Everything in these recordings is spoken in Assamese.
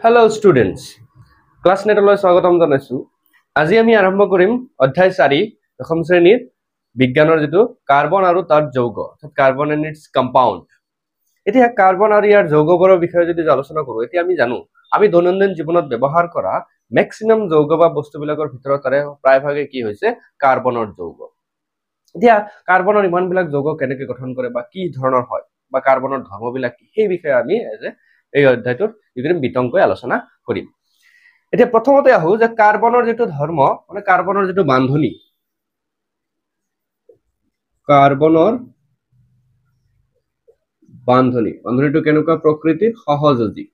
Hello students, class netলৈ স্বাগতম জনাইছো। আজি আমি আৰম্ভ কৰিম অধ্যায় 4 প্ৰথম শ্ৰেণীৰ বিজ্ঞানৰ যেটো কাৰ্বন আৰু তাৰ যৌগ, কাৰ্বন এণ্ড ইটস কম্পাউণ্ড। এতিয়া কাৰ্বন আৰু ইয়াৰ যৌগবোৰৰ বিষয়ে যদি আলোচনা কৰো, এতিয়া আমি জানো আমি দৈনন্দিন জীৱনত ব্যৱহাৰ কৰা ম্যাক্সিমাম যৌগ বা বস্তুবিলাকৰ ভিতৰত তাৰে প্ৰায়ভাগে কি হৈছে কাৰ্বনৰ যৌগ। এতিয়া কাৰ্বনৰ ইমানবিলাক যৌগ কেনেকৈ গঠন কৰে বা কি ধৰণৰ হয় বা কাৰ্বনৰ ধৰ্মবিলাক কি সেই বিষয়ে আমি এই অধ্যায়টোত বিতংকৈ আলোচনা কৰিম। এতিয়া প্ৰথমতে আহো যে কাৰ্বনৰ যেটো ধৰ্ম মানে কাৰ্বনৰ যেটো বান্ধনী, কাৰ্বনৰ বান্ধনীটো কেনেকুৱা প্ৰকৃতিৰ সহযোজী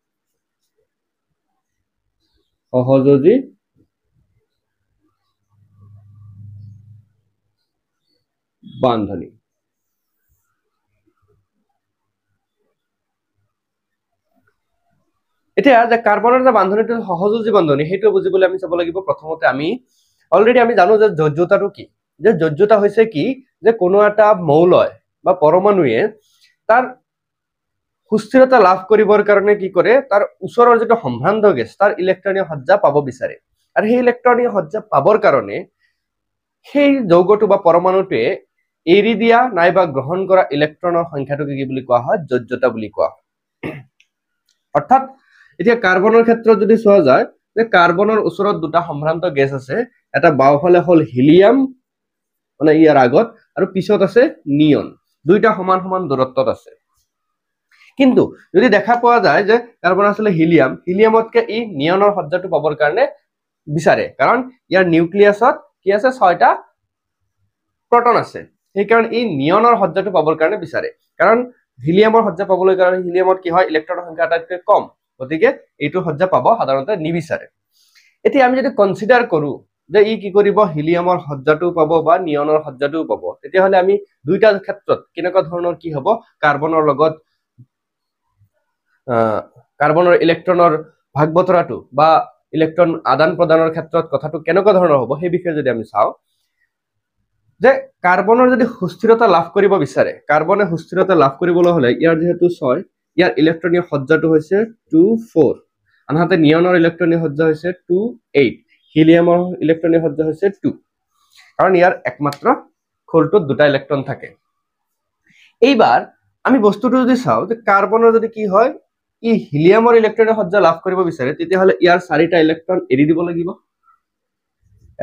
বান্ধনী। এতিয়া যে কাৰ্বনৰ যে বান্ধনীটো সহযোজী বান্ধনী সেইটো বুজিবলৈ আমি চাব লাগিব। প্ৰথমতে আমি অলৰেডি আমি জানো যে যোজ্যতাটো কি, যে যোজ্যতা হৈছে কি যে কোনো এটা মৌলয় বা পৰমাণুৱে তাৰ সুস্থিৰতা লাভ কৰিবৰ কাৰণে কি কৰে, তাৰ ওচৰৰ যেটো সম্ভ্ৰান্ত গেছ তাৰ ইলেক্ট্ৰনীয় সজ্জা পাব বিচাৰে, আৰু সেই ইলেক্ট্ৰনীয় সজ্জা পাবৰ কাৰণে সেই যৌগটো বা পৰমাণুটোৱে এৰি দিয়া নাইবা গ্ৰহণ কৰা ইলেক্ট্ৰনৰ সংখ্যাটোকে কি বুলি কোৱা হয়, যোজ্যতা বুলি কোৱা হয়। অৰ্থাৎ এতিয়া কাৰ্বনৰ ক্ষেত্ৰত যদি চোৱা যায় যে কাৰ্বনৰ ওচৰত দুটা সম্ভ্ৰান্ত গেছ আছে, এটা বাওফালে হল হিলিয়াম মানে ইয়াৰ আগত, আৰু পিছত আছে নিয়ন, দুইটা সমান সমান দূৰত্বত আছে। কিন্তু যদি দেখা পোৱা যায় যে কাৰ্বন আসলে হিলিয়ামতকে ই নিয়নৰ সজ্জাটো পাবৰ কাৰণে বিচাৰে, কাৰণ ইয়াৰ নিউক্লিয়াছত কি আছে 6টা প্ৰটন আছে, সেই কাৰণ ই নিয়নৰ সজ্জাটো পাবৰ কাৰণে বিচাৰে। কাৰণ হিলিয়ামৰ সজ্জা পাবলৈ কাৰণে হিলিয়ামত কি হয়, ইলেক্ট্ৰনৰ সংখ্যা আটাইতকৈ কম, গতিকে এইটো সজ্জা পাব সাধাৰণতে নিবিচাৰে। এতিয়া আমি যদি কনসিডাৰ কৰো যে ই কি কৰিব, হিলিয়ামৰ সজ্জাটো পাব বা নিয়নৰ সজ্জাটো পাব, তেতিয়াহলে আমি দুইটা ক্ষেত্ৰত কেনেকুৱা ধৰণৰ কি হ'ব, কাৰ্বনৰ লগত কাৰ্বনৰ ইলেক্ট্ৰনৰ ভাগ বতৰাটো বা ইলেক্ট্ৰন আদান প্ৰদানৰ ক্ষেত্ৰত কথাটো কেনেকুৱা ধৰণৰ হ'ব সেই বিষয়ে যদি আমি চাওঁ, যে কাৰ্বনৰ যদি সুস্থিৰতা লাভ কৰিব বিচাৰে, কাৰ্বনে সুস্থিৰতা লাভ কৰিবলৈ হলে ইয়াৰ যেহেতু 6, ইয়াৰ ইলেক্ট্ৰনীয় সজ্জাটো হৈছে 2,4, আনহাতে নিয়নৰ ইলেক্ট্ৰনীয় সজ্জা হৈছে 2,8, হিলিয়ামৰ ইলেক্ট্ৰনীয় সজ্জা হৈছে 2, কাৰণ ইয়াৰ একমাত্ৰ খোলটোত দুটা ইলেক্ট্ৰন থাকে। এইবাৰ আমি বস্তুটো যদি চাওঁ যে কাৰ্বনৰ যদি কি হয়, ই হিলিয়ামৰ ইলেক্ট্ৰনীয় সজ্জা লাভ কৰিব বিচাৰে, তেতিয়াহলে ইয়াৰ 4টা ইলেক্ট্ৰন এৰি দিব লাগিব।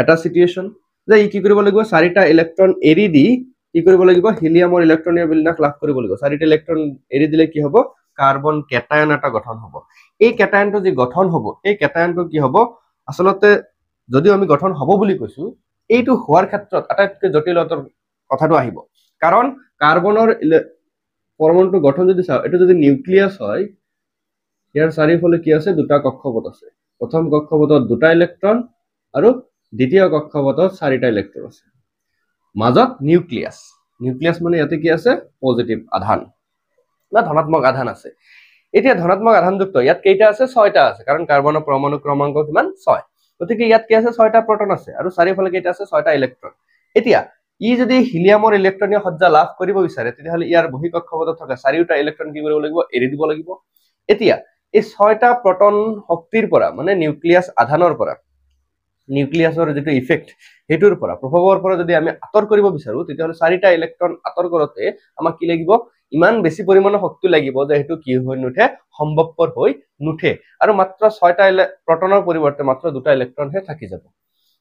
এটা সিচুৱেশন যে ই কি কৰিব লাগিব, 4টা ইলেক্ট্ৰন এৰি দি কি কৰিব লাগিব, হিলিয়ামৰ ইলেক্ট্ৰনীয় বিন্যাস লাভ কৰিব লাগিব। 4টা ইলেক্ট্ৰন এৰি দিলে কি হ'ব, কাৰ্বন কেটায়ন এটা গঠন হ'ব। এই কেটায়নটো যি গঠন হ'ব, এই কেটায়নটো কি হ'ব, আসলতে যদিও আমি গঠন হ'ব বুলি কৈছো, এইটো হোৱাৰ ক্ষেত্ৰত আটাইতকৈ জটিলতাৰ কথাটো আহিব। কাৰণ কাৰ্বনৰ পৰমাণুটো গঠন যদি চাওঁ, এটা যদি নিউক্লিয়াছ হয়, ইয়াৰ চাৰিওফালে কি আছে, দুটা কক্ষপথ আছে। প্ৰথম কক্ষপথত দুটা ইলেক্ট্ৰন আৰু দ্বিতীয় কক্ষপথত 4টা ইলেক্ট্ৰন আছে। মাজত নিউক্লিয়াছ মানে ইয়াতে কি আছে, পজিটিভ আধান বা ধনাত্মক আধান আছে। এতিয়া ধনাত্মক আধানযুক্ত ইয়াত কেইটা আছে, 6টা আছে, কাৰণ কাৰ্বনৰ পৰমাণু ক্ৰমাংক কিমান, 6, গতিকে ইয়াত কি আছে, 6টা প্ৰটন আছে, আৰু চাৰিওফালে কেইটা আছে, 6টা ইলেক্ট্ৰন। এতিয়া ই যদি হিলিয়ামৰ ইলেক্ট্ৰনীয় সজ্জা লাভ কৰিব বিচাৰে, তেতিয়াহলে ইয়াৰ বহি কক্ষপথত থকা 4টা ইলেক্ট্ৰন কি কৰিব লাগিব, এৰি দিব লাগিব। এতিয়া এই 6টা প্ৰটন শক্তিৰ পৰা মানে নিউক্লিয়াছ আধানৰ পৰা, নিউক্লিয়াছৰ যেটো ইফেক্ট হেতুৰ পৰা, প্ৰভাৱৰ পৰা যদি আমি আঁতৰ কৰিব বিচাৰো, তেতিয়াহলে 4টা ইলেক্ট্ৰন আঁতৰ কৰোতে আমাক কি লাগিব, ইমান বেছি পৰিমাণৰ শক্তি লাগিব যে হেতু কি হৈ নুঠে, সম্ভৱপৰ হৈ নুঠে, আৰু মাত্ৰ 6টা প্ৰটনৰ পৰিৱৰ্তে মাত্ৰ 2টা ইলেক্ট্ৰনহে থাকি যাব।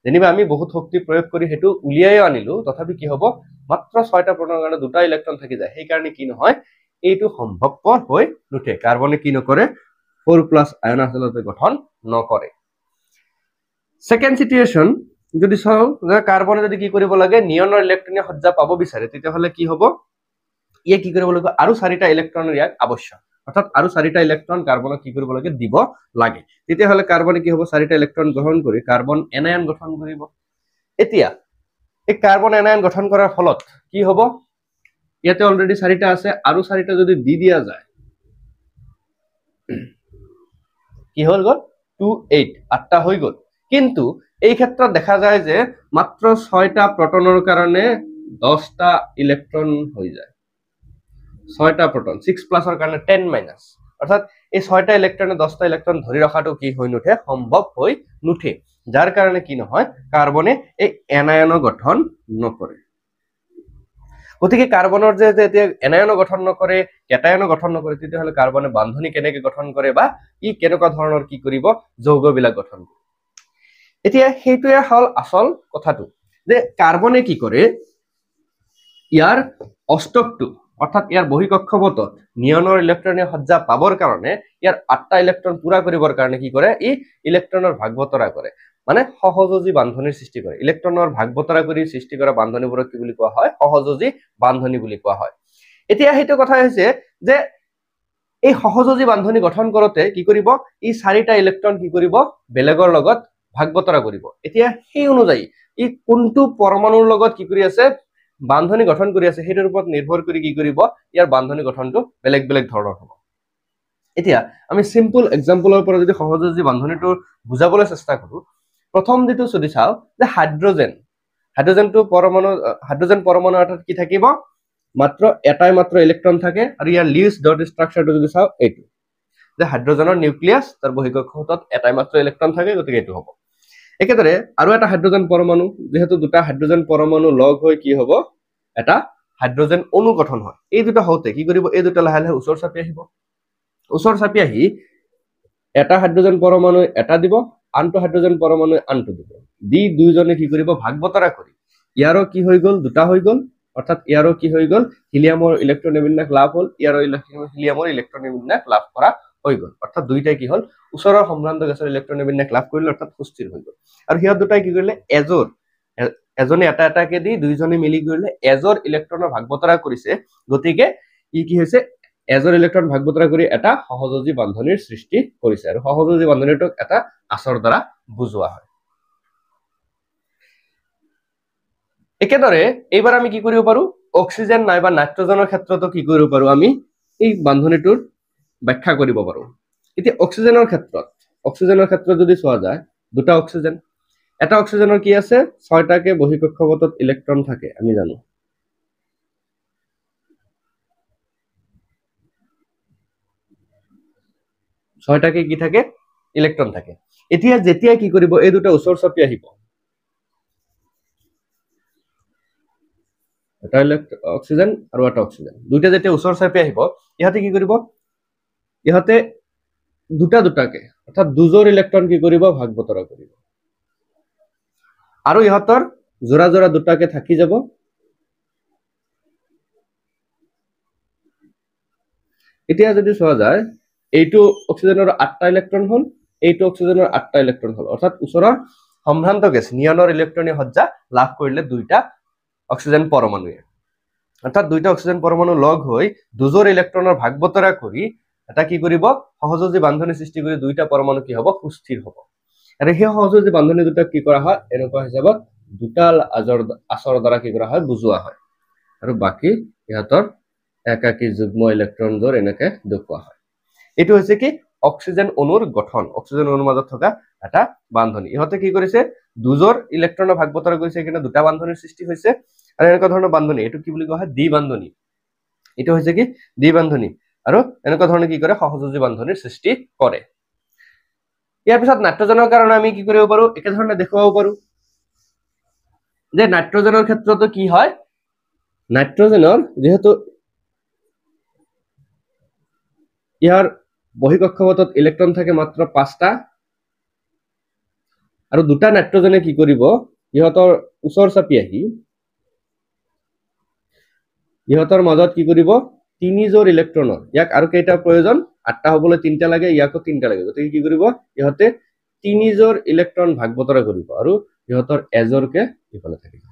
যেনিবা আমি বহুত শক্তি প্ৰয়োগ কৰি হেতু উলিয়াই আনিলো, তথাপি কি হ'ব, মাত্ৰ 6টা প্ৰটনৰ কাৰণে 2টা ইলেক্ট্ৰন থাকি যায়, সেই কাৰণে কি নহয়, এইটো সম্ভৱপৰ হৈ নুঠে। কাৰ্বনে কি নকৰে, 4+ আয়ন আসলতে গঠন নকৰে। সেকেন্ড সিচুৱেশন যদি চাও যে কাৰ্বনে যদি কি কৰিব লাগে, নিয়নৰ ইলেক্ট্ৰনীয় সজ্জা পাব বিচাৰে, তেতিয়াহলে কি হ'ব, ইয়ে কি কৰিব লাগিব, আৰু 4টা ইলেক্ট্ৰনৰ ইয়াক আৱশ্যক, অৰ্থাৎ আৰু 4টা ইলেক্ট্ৰন কাৰ্বনক কি কৰিব লাগে, দিব লাগে। তেতিয়াহলে কাৰ্বনে কি হ'ব, 4টা ইলেক্ট্ৰন গ্ৰহণ কৰি কাৰ্বন এনায়ন গঠন কৰিব। এতিয়া এই কাৰ্বন এনায়ন গঠন কৰাৰ ফলত কি হ'ব, ইয়াতে অলৰেডি 4টা আছে, আৰু 4টা যদি দি দিয়া যায়, কি হল গল, 2,8, 8টা হৈ গল। কিন্তু এই ক্ষেত্ৰত দেখা যায় যে মাত্ৰ 6টা প্ৰটনৰ কাৰণে 10টা ইলেক্ট্ৰন হৈ যায়, 6টা প্ৰটন, 6+ কাৰণে 10-, অৰ্থাৎ এই 6টা ইলেক্ট্ৰনে 10টা ইলেক্ট্ৰন ধৰি ৰখাটো কি হৈ নুঠে, সম্ভৱ হৈ নুঠে, যাৰ কাৰণে কি নহয়, কাৰ্বনে এই এনায়ন গঠন নকৰে। গতিকে কাৰ্বনৰ যে এতিয়া এনায়ন গঠন নকৰে, কেটায়ন গঠন নকৰে, তেতিয়াহ'লে কাৰ্বনে বান্ধনি কেনেকে গঠন কৰে বা ই কেনেকুৱা ধৰণৰ কি কৰিব, যৌগবিলাক গঠন কৰে। এতিয়া সেইটোৱে হ'ল আচল কথাটো, যে কাৰ্বনে কি কৰে, ইয়াৰ অষ্টকটো অৰ্থাৎ ইয়াৰ বহিঃকক্ষপথত নিয়নৰ ইলেক্ট্ৰনীয় সজ্জা পাবৰ কাৰণে, ইয়াৰ 8টা ইলেক্ট্ৰন পুৰা কৰিবৰ কাৰণে কি কৰে, ই ইলেক্ট্ৰনৰ ভাগ বতৰা কৰে, মানে সহযোজী বান্ধনিৰ সৃষ্টি কৰে। ইলেক্ট্ৰনৰ ভাগ বতৰা কৰি সৃষ্টি কৰা বান্ধনিবোৰক কি বুলি কোৱা হয়, সহযোজী বান্ধনি বুলি কোৱা হয়। এতিয়া সেইটো কথা হৈছে যে এই সহযোজী বান্ধনি গঠন কৰোতে কি কৰিব, ই 4টা ইলেক্ট্ৰন কি কৰিব, বেলেগৰ লগত ভাগ বতৰা কৰিব। এতিয়া সেই অনুযায়ী ই কোনটো পৰমাণুৰ লগত কি কৰি আছে, বান্ধনি গঠন কৰি আছে, সেইটোৰ ওপৰত নিৰ্ভৰ কৰি কি কৰিব, ইয়াৰ বান্ধনি গঠনটো বেলেগ বেলেগ ধৰণৰ হ'ব। এতিয়া আমি সিম্পল এক্সাম্পলৰ পৰা যদি সহযোজী বান্ধনিটো বুজাবলৈ চেষ্টা কৰো, প্ৰথম যেটো যদি চাও যে হাইড্ৰোজেনটো হাইড্ৰোজেন পৰমাণু অৰ্থাৎ কি থাকিব, মাত্ৰ এটাই মাত্ৰ ইলেক্ট্ৰন থাকে, আৰু ইয়াৰ লিউইছ ডট ষ্ট্ৰাকচাৰটো যদি চাও, এইটো যে হাইড্ৰোজেনৰ নিউক্লিয়াছ, তাৰ বহিঃকক্ষপথত এটাই মাত্ৰ ইলেক্ট্ৰন থাকে, গতিকে এইটো হ'ব। একেদৰে আৰু এটা হাইড্ৰোজেন পৰমাণু, যেহেতু দুটা হাইড্ৰোজেন পৰমাণু লগ হৈ কি হ'ব, এটা হাইড্ৰোজেন অণু গঠন হয়। এই দুটা হওঁতে কি কৰিব, এই দুটা লাহে লাহে ওচৰ চাপি আহিব, ওচৰ চাপি আহি এটা হাইড্ৰোজেন পৰমাণু এটা দিব, আনটো হাইড্ৰোজেন পৰমাণু আনটো দিব, দি দুইজনে কি কৰিব, ভাগ বতৰা কৰি ইয়াৰো কি হৈ গ'ল, দুটা হৈ গ'ল, অৰ্থাৎ ইয়াৰো কি হৈ গ'ল, হিলিয়ামৰ ইলেক্ট্ৰন বিন্যাস লাভ হ'ল, ইয়াৰো হিলিয়ামৰ ইলেক্ট্ৰন বিন্যাস লাভ কৰা হৈ গ'ল, অৰ্থাৎ দুইটাই কি হ'ল, ওচৰৰ সম্ভ্ৰান্ত গেছৰ ইলেক্ট্ৰন বিন্যাস লাভ কৰিলে, অৰ্থাৎ সুস্থিৰ হৈ গ'ল। আৰু সিহঁত দুটাই কি কৰিলে, এজনে এটা এটাকে দি দুইজনে মিলি কৰিলে এজৰ ইলেক্ট্ৰনৰ ভাগ বতৰা কৰিছে, গতিকে ই কি হৈছে, এজৰ ইলেক্ট্ৰন ভাগ বতৰা কৰি এটা সহযোজী বান্ধনিৰ সৃষ্টি কৰিছে, আৰু সহযোজী বান্ধনিটোক এটা আচৰ দ্বাৰা বুজোৱা হয়। একেদৰে এইবাৰ আমি কি কৰিব পাৰো, অক্সিজেন নাইবা নাইট্ৰজেনৰ ক্ষেত্ৰতো কি কৰিব পাৰো, আমি এই বান্ধনিটোৰ ব্যাখ্যা কৰিব পাৰো। এতিয়া অক্সিজেনৰ ক্ষেত্ৰত যদি চোৱা যায়, দুটা অক্সিজেন, এটা অক্সিজেনৰ কি আছে, 6টাকে বহিঃকক্ষপথত ইলেক্ট্ৰন থাকে, আমি জানো। ছয়টাকে কি থাকে, ইলেক্ট্ৰন থাকে। এতিয়া যেতিয়া কি কৰিব, এই দুটা ওচৰ চাপি আহিব, এটা অক্সিজেন আৰু এটা অক্সিজেন, দুইটা যেতিয়া ওচৰ চাপি আহিব, ইহঁতে কি কৰিব, ইহঁতে দুটা দুটাকে অৰ্থাৎ দুজোৰ ইলেক্ট্ৰন কি কৰিব, ভাগ বতৰা কৰিব, আৰু ইহঁতৰ জোৰা জোৰা দুটাকে থাকি যাব। এতিয়া যদি চোৱা যায়, এইটো অক্সিজেনৰ 8টা ইলেক্ট্ৰন হ'ল, এইটো অক্সিজেনৰ 8টা ইলেক্ট্ৰন হ'ল, অৰ্থাৎ ওচৰৰ সম্ভ্ৰান্ত গেছ নিয়নৰ ইলেক্ট্ৰনীয় সজ্জা লাভ কৰিলে দুইটা অক্সিজেন পৰমাণুৱে, অৰ্থাৎ দুইটা অক্সিজেন পৰমাণু লগ হৈ দুজোৰ ইলেক্ট্ৰনৰ ভাগ বতৰা কৰি এটা কি কৰিব, সহযোজী বান্ধনি সৃষ্টি কৰি দুইটা পৰমাণু কি হ'ব, সুস্থিৰ হ'ব। আৰু সেই সহযোজী বান্ধনি দুটাক কি কৰা হয়, এনেকুৱা হিচাপত দুটা আচৰ দ্বাৰা কি কৰা হয়, বুজোৱা হয়, আৰু বাকী ইহঁতৰ একাকী যুগ্ম ইলেক্ট্ৰনবোৰ এনেকে দেখুওৱা হয়। এইটো হৈছে কি, অক্সিজেন অণুৰ গঠন, অক্সিজেন অণুৰ মাজত থকা এটা বান্ধনি। ইহঁতে কি কৰিছে, দুজোৰ ইলেক্ট্ৰনৰ ভাগ বতৰা কৰিছে, কিন্তু দুটা বান্ধনিৰ সৃষ্টি হৈছে, আৰু এনেকুৱা ধৰণৰ বান্ধনি, এইটো কি বুলি কোৱা হয়, দ্বিবান্ধনি। এইটো হৈছে কি, দ্বিবান্ধনি, আৰু এনেকুৱা ধৰণে কি কৰে, সহযোজী বান্ধনিৰ সৃষ্টি কৰে। ইয়াৰ পিছত নাইট্ৰজেনৰ কাৰণে আমি কি কৰিব পাৰো, একেধৰণে দেখুৱাব পাৰো যে নাইট্ৰজেনৰ ক্ষেত্ৰতো কি হয়, নাইট্ৰজেনৰ যেহেতু ইয়াৰ বহিঃকক্ষপথত ইলেক্ট্ৰন থাকে মাত্ৰ 5টা, আৰু দুটা নাইট্ৰজেনে কি কৰিব, ইহঁতৰ ওচৰ চাপি আহি ইহঁতৰ মাজত কি কৰিব, 3জোৰ ইলেক্ট্ৰনৰ, ইয়াক আৰু কেইটা প্ৰয়োজন, 8টা হ'বলৈ 3টা লাগে, ইয়াকো 3টা লাগে, গতিকে কি কৰিব, ইহঁতে 3জোৰ ইলেক্ট্ৰন ভাগ বতৰা কৰিব, আৰু ইহঁতৰ এজোৰকে ইফালে থাকিব,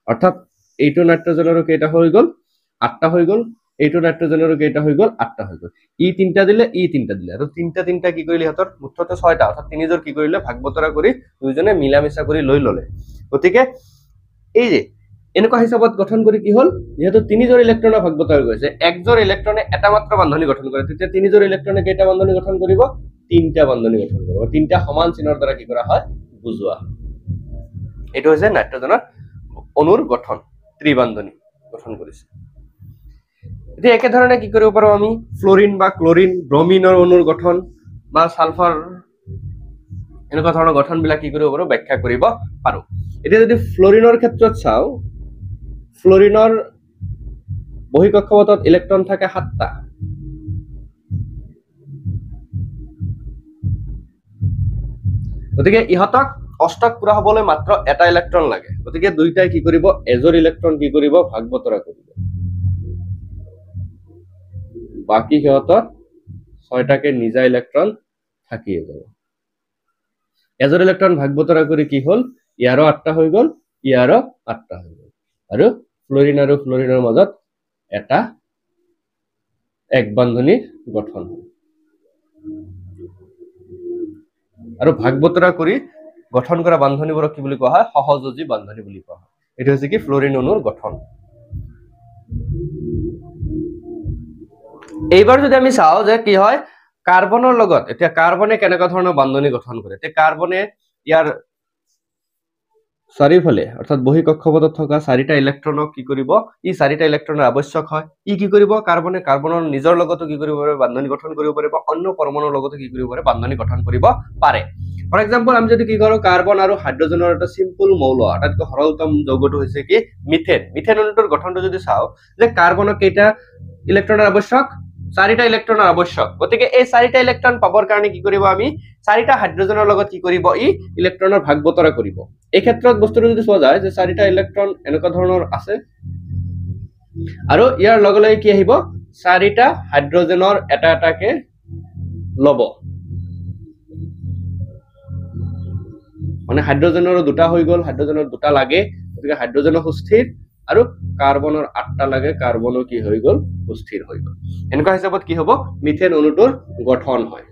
অৰ্থাৎ এইটো নাইট্ৰজেনৰো কেইটা হৈ গ'ল, 8টা হৈ গ'ল, এইটো নাইট্ৰজেনৰো কেইটা হৈ গ'ল, 8টা হৈ গ'ল, ই 3টা দিলে, ই 3টা দিলে, আৰু 3টা কি কৰিলে, ইহঁতৰ মুঠতে 6টা, অৰ্থাৎ 3জোৰ কি কৰিলে, ভাগ বতৰা কৰি দুইজনে মিলা মিছা কৰি লৈ ললে। গতিকে এই যে এনেকুৱা হিচাপত গঠন কৰি কি হ'ল, যেহেতু 3জোৰ ইলেক্ট্ৰনৰ ভাগ বতৰা কৰিছে, একজোৰ ইলেক্ট্ৰনে এটা মাত্ৰ বান্ধনি গঠন কৰে, তেতিয়া 3জোৰ ইলেক্ট্ৰনে কেইটা বান্ধনি গঠন কৰিব, 3টা বান্ধনি গঠন কৰিব, 3টা সমান চিনৰ দ্বাৰা কি কৰা হয়, বুজোৱা হয়। এইটো হৈছে নাইট্ৰজেনৰ অণুৰ গঠন, ত্ৰিবান্ধনি গঠন কৰিছে। এতিয়া একে ধৰণে কি কৰিব পাৰো আমি ফ্লোৰিন বা ক্লোৰিন ব্ৰমিনৰ অণুৰ গঠন বা সালফাৰ এনেকুৱা ধৰণৰ গঠনবিলাক কি কৰিব পাৰো ব্যাখ্যা কৰিব পাৰো এতিয়া যদি ফ্লোৰিনৰ ক্ষেত্ৰত চাও ফ্লোৰিনৰ বহিঃকক্ষপথত ইলেক্ট্ৰন থাকে 7টা গতিকে ইহতক অষ্টক পুৰা হবলৈ মাত্ৰ এটা ইলেক্ট্ৰন লাগে গতিকে দুইটাই কি কৰিব এজৰ ইলেক্ট্ৰন কি কৰিব ভাগ বতৰা কৰিব বাকি সিহতৰ 6টাকে নিজা ইলেক্ট্ৰন থাকিয়ে যাব এজৰ ইলেক্ট্ৰন ভাগ বতৰা কৰি কি হল ইয়াৰো 8টা হৈ গল ইয়াৰো 8টা হৈ গল আৰু ফ্লোৰিনৰ মাজত এটা এক বান্ধনী গঠন হয় আৰু ভাগ বতৰা কৰি গঠন কৰা বান্ধনীবোৰক কি বুলি কোৱা হয় সহযোজী বান্ধনী বুলি কোৱা হয় এটো হৈছে কি ফ্লোৰিন অণুৰ গঠন এইবাৰ যদি আমি চাও যে কি হয় কাৰ্বনৰ লগত এতিয়া কাৰ্বনে কেনেকুৱা ধৰণৰ বান্ধনী গঠন কৰে তে কাৰ্বনে ইয়াৰ চাৰিফালে অৰ্থাৎ বহিঃকক্ষপথত থকা 4টা ইলেক্ট্ৰনক কি কৰিব ই 4টা ইলেক্ট্ৰনৰ আৱশ্যক হয় ই কি কৰিব কাৰ্বনে কাৰ্বনৰ নিজৰ লগতো কি কৰিব পাৰে বান্ধনী গঠন কৰিব পাৰে বা অন্য পৰমাণুৰ লগতো কি কৰিব পাৰে বান্ধনী গঠন কৰিব পাৰে ফৰ এক্সাম্পল আমি যদি কি কৰো কাৰ্বন আৰু হাইড্ৰজেনৰ এটা সিম্পল মৌল আটাইতকৈ সৰলতম যৌগটো হৈছে কি মিথেন অণুটোৰ গঠনটো যদি চাও যে কাৰ্বনৰ কেইটা ইলেক্ট্ৰনৰ আৱশ্যক 4টা ইলেক্ট্ৰনৰ আৱশ্যক গতিকে এই 4টা ইলেক্ট্ৰন পাবৰ কাৰণে কি কৰিব আমি 4টা হাইড্ৰজেনৰ লগত কি কৰিব ই ইলেক্ট্ৰনৰ ভাগ বতৰা কৰিব এই ক্ষেত্ৰত বস্তুটো যদি চোৱা যায় যে 4টা ইলেক্ট্ৰন এনেকুৱা ধৰণৰ আছে আৰু ইয়াৰ লগে লগে কি আহিব 4টা হাইড্ৰজেনৰ এটা এটাকে লব মানে হাইড্ৰজেনৰ দুটা হৈ গল হাইড্ৰজেনৰ দুটা লাগে গতিকে হাইড্ৰজেনৰ সুস্থিৰ আৰু কাৰ্বনৰ 8টা লাগে কাৰ্বনো কি হৈ গল সুস্থিৰ হৈ গল এনেকুৱা হিচাপত কি হ'ব মিথেন অণুটোৰ গঠন হয়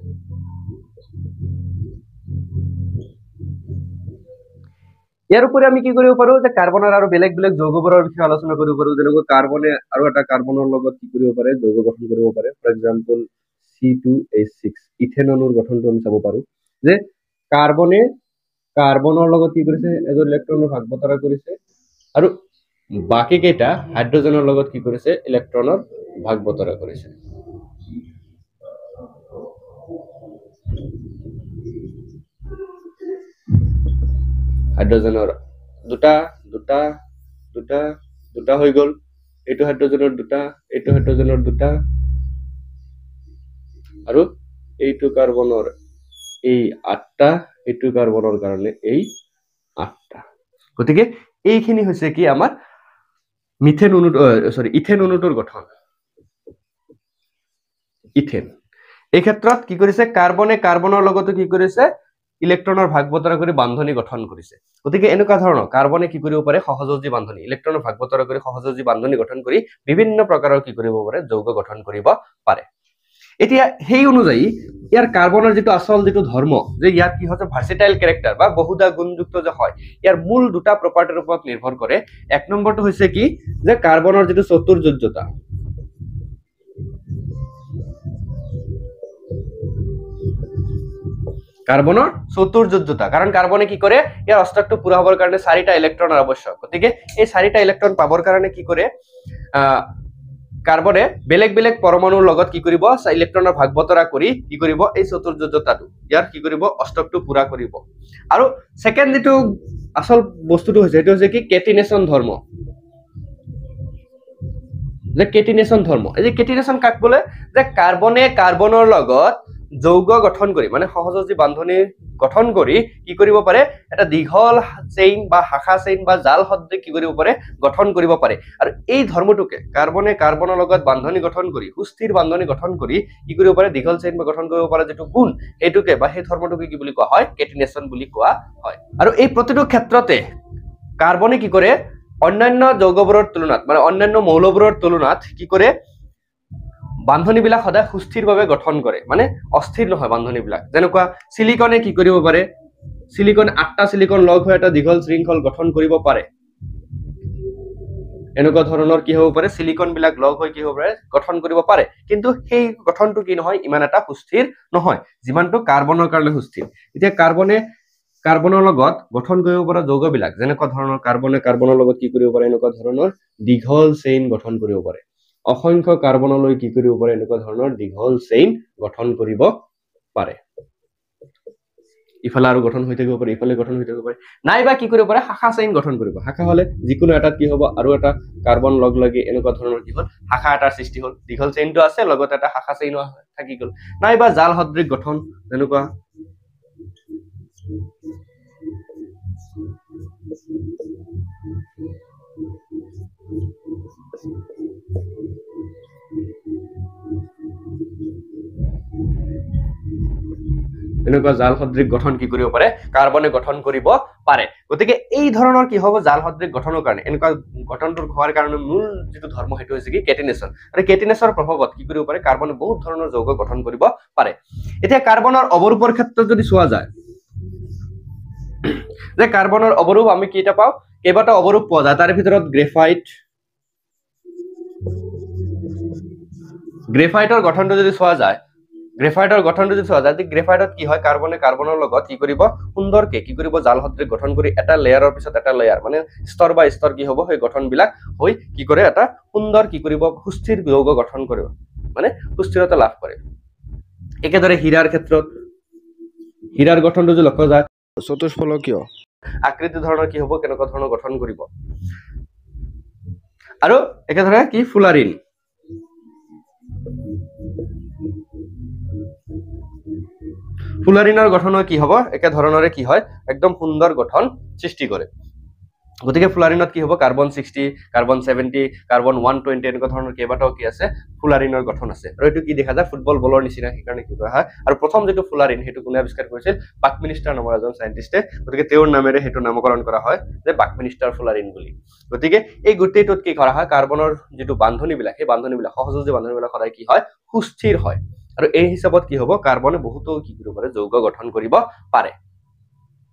ইয়াৰ উপৰি আমি কি কৰিব পাৰো যে কাৰ্বনৰ আৰু বেলেগ বেলেগ যৌগবোৰৰ বিষয়ে আলোচনা কৰিব পাৰো যেনেকৈ কাৰ্বনে আৰু এটা কাৰ্বনৰ লগত কি কৰিব পাৰে যৌগ গঠন কৰিব পাৰে ফৰ এক্সাম্পল C2H6 ইথেন অণুৰ গঠনটো আমি চাব পাৰো যে কাৰ্বনে কাৰ্বনৰ লগত কি কৰিছে এজৰ ইলেক্ট্ৰনৰ ভাগ বতৰা কৰিছে আৰু বাকি কেইটা হাইড্ৰজেনৰ লগত কি কৰিছে ইলেক্ট্ৰনৰ ভাগ বতৰা কৰিছে হাইড্ৰজেনৰ দুটা দুটা দুটা দুটা হৈ গল এইটো হাইড্ৰজেনৰ দুটা এইটো হাইড্ৰজেনৰ দুটা আৰু এইটো কাৰ্বনৰ এই 8টা এইটো কাৰ্বনৰ কাৰণে এই 8টা গতিকে এইখিনি হৈছে কি আমাৰ মিথেন অণু ইথেন অণুটোৰ গঠন ইথেন এই ক্ষেত্ৰত কি কৰিছে কাৰ্বনে কাৰ্বনৰ লগতো কি কৰিছে ইলেক্ট্ৰনৰ ভাগ বতৰা কৰি বান্ধনী গঠন কৰিছে গতিকে এনেকুৱা ধৰণৰ কাৰ্বনে কি কৰিব পাৰে সহযোজী বান্ধনী ইলেক্ট্ৰনৰ ভাগ বতৰা কৰি সহযোজী বান্ধনী গঠন কৰি বিভিন্ন প্ৰকাৰৰ কি কৰিব পাৰে যৌগ গঠন কৰিব পাৰে এতিয়া সেই অনুযায়ী ইয়াৰ কাৰ্বনৰ যেটো আসল যেটো ধৰ্ম যে ইয়াৰ কি হৈছে ভাৰ্সেটাইল ক্যাৰেক্টাৰ বা বহুদা গুণযুক্ত যে হয় ইয়াৰ মূল দুটা প্ৰপাৰ্টিৰ ওপৰত নিৰ্ভৰ কৰে এক নম্বৰটো হৈছে কি যে কাৰ্বনৰ যেটো চতুৰ্যোজ্যতা কাৰ্বনৰ চতুৰ্যোজ্যতা কাৰণ কাৰ্বনে কি কৰে ইয়াৰ অষ্টকটো পুৰা হবৰ কাৰণে 4টা ইলেক্ট্ৰনৰ আৱশ্যক গতিকে এই 4টা ইলেক্ট্ৰন পাবৰ কাৰণে কি কৰে কাৰ্বনে বেলেগ বেলেগ পৰমাণুৰ লগত কি কৰিব ইলেক্ট্ৰনৰ ভাগ বতৰা কৰি কি কৰিব এই চতুৰ্যোজ্যতাটো ইয়াৰ কি কৰিব অষ্টকটো পুৰা কৰিব আৰু সেকেন্ড যেটো আসল বস্তুটো হৈছে এটো হৈছে কি কেটিনেশন ধৰ্ম যে কেটিনেশন ধৰ্ম এই যে কেটিনেশন কাক বলে যে কাৰ্বনে কাৰ্বনৰ লগত যৌগ গঠন কৰি মানে সহযোজী বান্ধনী গঠন কৰি কি কৰিব পাৰে এটা দীঘল চেইন বা শাখা চেইন বা জাল সদৃশ কি কৰিব পাৰে গঠন কৰিব পাৰে আৰু এই ধৰ্মটোকে কাৰ্বনে কাৰ্বনৰ লগত বান্ধনী গঠন কৰি সুস্থিৰ বান্ধনী গঠন কৰি কি কৰিব পাৰে দীঘল চেইন বা গঠন কৰিব পাৰে যেটো গুণ এইটোকে বা সেই ধৰ্মটোকে কি বুলি কোৱা হয় কেটিনেশন বুলি কোৱা হয় আৰু এই প্ৰতিটো ক্ষেত্ৰতে কাৰ্বনে কি কৰে অন্যান্য যৌগবোৰৰ তুলনাত মানে অন্যান্য মৌলবোৰৰ তুলনাত কি কৰে বান্ধনীবিলাক সদায় সুস্থিৰভাৱে গঠন কৰে মানে অস্থিৰ নহয় বান্ধনীবিলাক যেনেকুৱা সিলিকনে কি কৰিব পাৰে সিলিকন 8টা সিলিকন লগ হৈ এটা দীঘল শৃংখল গঠন কৰিব পাৰে এনেকুৱা ধৰণৰ কি হ'ব পাৰে সিলিকন বিলাক লগ হৈ কি হ'ব পাৰে গঠন কৰিব পাৰে কিন্তু সেই গঠনটো কি নহয় ইমান এটা সুস্থিৰ নহয় যিমানটো কাৰ্বনৰ কাৰণে সুস্থিৰ এতিয়া কাৰ্বনে কাৰ্বনৰ লগত গঠন কৰিব পৰা যৌগবিলাক যেনেকুৱা ধৰণৰ কাৰ্বনে কাৰ্বনৰ লগত কি কৰিব পাৰে এনেকুৱা ধৰণৰ দীঘল চেইন গঠন কৰিব পাৰে অসংখ্য কাৰ্বনলৈ কি কৰিব পাৰে এনেকুৱা ধৰণৰ দীঘল চেইন গঠন কৰিব পাৰে ইফালে আৰু গঠন হৈ থাকিব পাৰে ইফালে গঠন হৈ থাকিব পাৰে নাইবা কি কৰিব পাৰে শাখা চেইন গঠন কৰিব শাখা হলে যিকোনো এটাত কি হ'ব আৰু এটা কাৰ্বন লগ লাগি এনেকুৱা ধৰণৰ কি হ'ল শাখা এটাৰ সৃষ্টি হ'ল দীঘল চেইনটো আছে লগতে এটা শাখা চেইন থাকি গ'ল নাইবা জাল সদৃশ গঠন যেনেকুৱা এনেকুৱা জাল সদৃশ গঠন কি কৰিব পাৰে কাৰ্বনে গঠন কৰিব পাৰে গতিকে এই ধৰণৰ কি হ'ব জাল সদৃশ গঠনৰ কাৰণে এনেকুৱা গঠনটোৰ হোৱাৰ কাৰণে মূল যেটো ধৰ্ম হেতু হৈছে কি কেটিনেশন আৰু কেটিনেশনৰ প্ৰভাৱত কি কৰিব পাৰে কাৰ্বনে বহুত ধৰণৰ যৌগ গঠন কৰিব পাৰে এতিয়া কাৰ্বনৰ অৱৰূপৰ ক্ষেত্ৰত যদি চোৱা যায় যে কাৰ্বনৰ অৱৰূপ আমি কিটা পাও কেইবাটা অৱৰূপ পোৱা যায় তাৰ ভিতৰত গ্ৰেফাইটৰ গঠনটো যদি চোৱা যায় গ্ৰেফাইটৰ গঠনটো যদি চোৱা যায় গ্ৰেফাইটত কি হয় কাৰ্বনে কাৰ্বনৰ লগত কি কৰিব সুন্দৰকে কি কৰিব জাল সদৃশ গঠন কৰি এটা লেয়াৰৰ পিছত এটা লেয়াৰ মানে স্তৰ বা স্তৰ কি হ'ব সেই গঠনবিলাক হৈ কি কৰে এটা সুন্দৰ কি কৰিব সুস্থিৰ যৌগ গঠন কৰিব মানে সুস্থিৰতা লাভ কৰে একেদৰে হীৰাৰ ক্ষেত্ৰত হীৰাৰ গঠনটো যদি লক্ষ্য যায় চতুষ্ফলকীয় আকৃতি ধৰণৰ কি হ'ব কেনেকুৱা ধৰণৰ গঠন কৰিব আৰু একেদৰে কি ফুলাৰিন ফুলাৰিনৰ গঠন কি হ'ব একে ধৰণৰে কি হয় একদম সুন্দৰ গঠন সৃষ্টি কৰে গতিকে ফুলাৰিনত কি হ'ব কাৰ্বন 60 কাৰ্বন 70 কাৰ্বন 120 এনেকুৱা ধৰণৰ কেইবাটাও কি আছে ফুলাৰিনৰ গঠন আছে আৰু এটো কি দেখা যায় ফুটবল বলৰ নিচিনা সেইকাৰণে কি কৰা হয় আৰু প্ৰথম যেটো ফুলাৰিন হেতু কোনে আৱিষ্কাৰ কৰিছিল বাকমিনিষ্টাৰ নামৰ এজন সাইন্টিষ্টে গতিকে তেওঁৰ নামেৰে হেতু নামকৰণ কৰা হয় যে বাকমিনিষ্টাৰ ফুলাৰিন বুলি গতিকে এই গুটেটোত কি কৰা হয় কাৰ্বনৰ যেটো বান্ধনীবিলাক সেই বান্ধনীবিলাক সহযোগী বান্ধনীবিলাক সদায় কি হয় সুস্থিৰ হয় আৰু এই হিচাপত কি হ'ব কাৰ্বনে বহুতো কি কৰিব পাৰে যৌগ গঠন কৰিব পাৰে